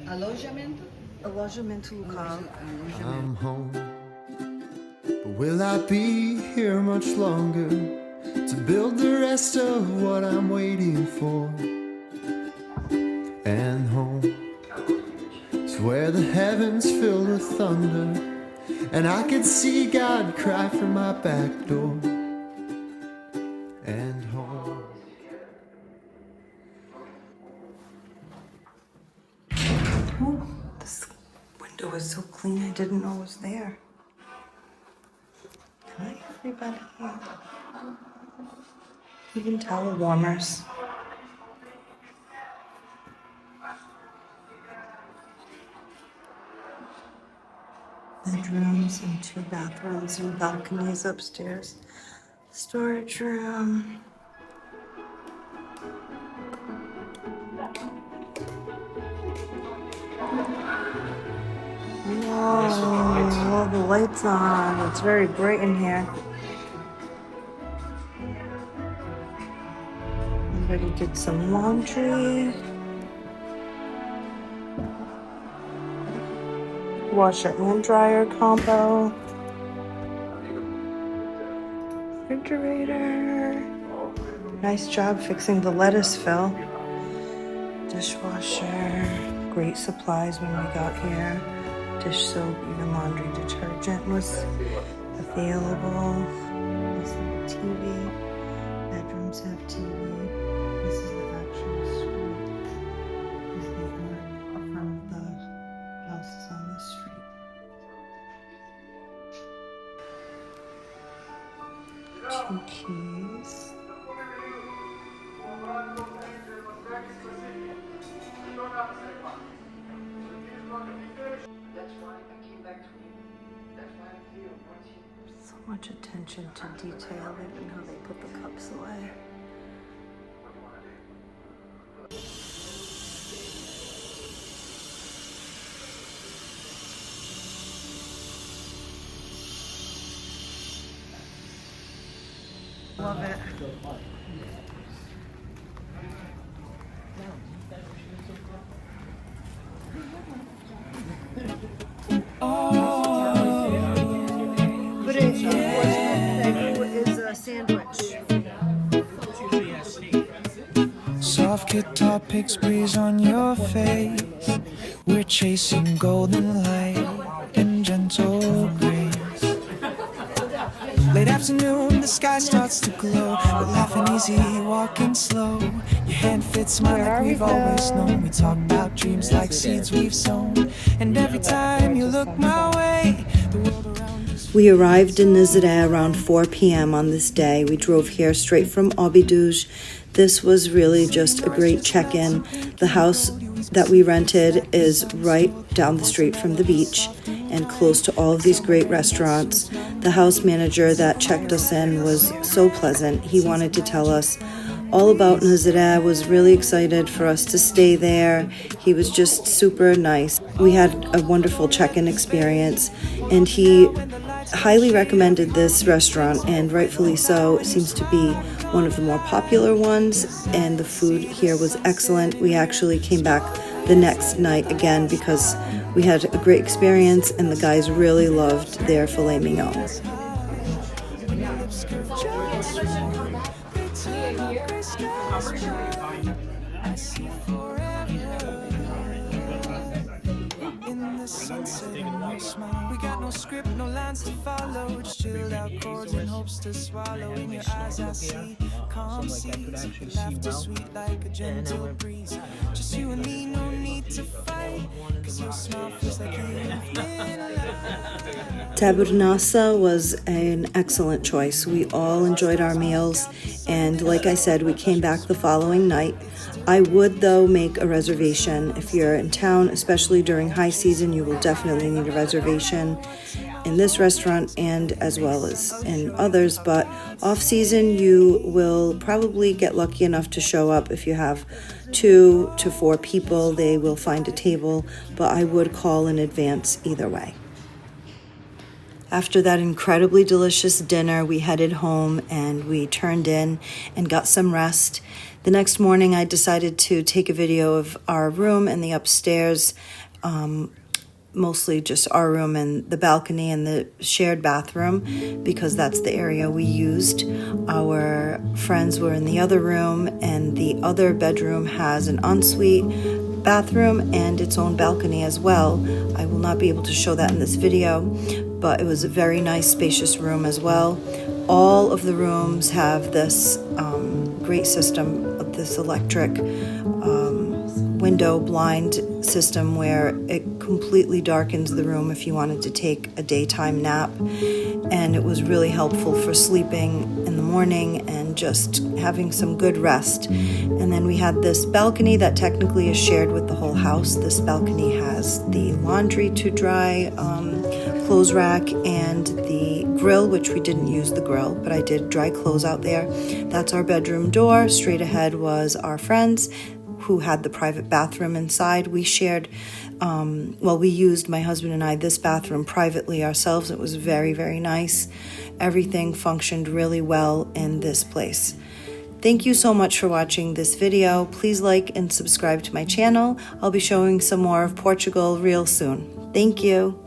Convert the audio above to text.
Alojamento local. I'm home, but will I be here much longer to build the rest of what I'm waiting for? And home is where the heavens filled with thunder, and I could see God cry from my back door. And home. Oh, this window is so clean, I didn't know it was there. Hi, everybody. Even towel warmers. Bedrooms and 2 bathrooms and balconies upstairs. Storage room. Whoa, the lights on. It's very bright in here. Somebody did some laundry. Washer and dryer combo. Refrigerator. Nice job fixing the lettuce fill. Dishwasher. Great supplies when we got here. Dish soap, even laundry detergent was available. This is the TV. Bedrooms have TV. This is the actual street. This is the from the houses on the street. Two keys. So much attention to detail, even how they put the cups away. Love it. Put it in is a sandwich. Soft guitar picks breeze on your face. We're chasing golden light and gentle grace. Late afternoon, the sky starts to glow. We're laughing easy, walking slow. Your hand fits mine like we've always known. We talk about dreams like seeds we've sown. And every time you look my way, the world around us. We arrived in Nazaré around 4 p.m. on this day. We drove here straight from Óbidos. This was really just a great check-in. The house that we rented is right down the street from the beach and close to all of these great restaurants. The house manager that checked us in was so pleasant. He wanted to tell us all about Nazaré, was really excited for us to stay there. He was just super nice. We had a wonderful check-in experience, and he highly recommended this restaurant, and rightfully so. It seems to be one of the more popular ones, and the food here was excellent. We actually came back the next night again because we had a great experience, and the guys really loved their filet mignon. We got no script, no lines to follow. Just chilled out chords and hopes to swallow. In your eyes I see calm seas. Laughter sweet like a gentle breeze. Just you and me, no need to fight. Cause your smile feels like you've been. Tabernassa was an excellent choice. We all enjoyed our meals, and like I said, we came back the following night. I would, though, make a reservation. If you're in town, especially during high season, you will definitely need a reservation in this restaurant and as well as in others. But off season, you will probably get lucky enough to show up. If you have 2 to 4 people, they will find a table, but I would call in advance either way. After that incredibly delicious dinner, we headed home and we turned in and got some rest. The next morning, I decided to take a video of our room and the upstairs, mostly just our room and the balcony and the shared bathroom, because that's the area we used. Our friends were in the other room, and the other bedroom has an ensuite bathroom and its own balcony as well. I will not be able to show that in this video, but it was a very nice, spacious room as well. All of the rooms have this great system of this electric window blind system where it completely darkens the room if you wanted to take a daytime nap, and it was really helpful for sleeping in the morning and just having some good rest. And then we had this balcony that technically is shared with the whole house. This balcony has the laundry to dry, clothes rack, and the grill, which we didn't use the grill, but I did dry clothes out there. That's our bedroom door. Straight ahead was our friends who had the private bathroom inside. We shared, we used, my husband and I, this bathroom privately ourselves. It was very, very nice. Everything functioned really well in this place. Thank you so much for watching this video. Please like and subscribe to my channel. I'll be showing some more of Portugal real soon. Thank you.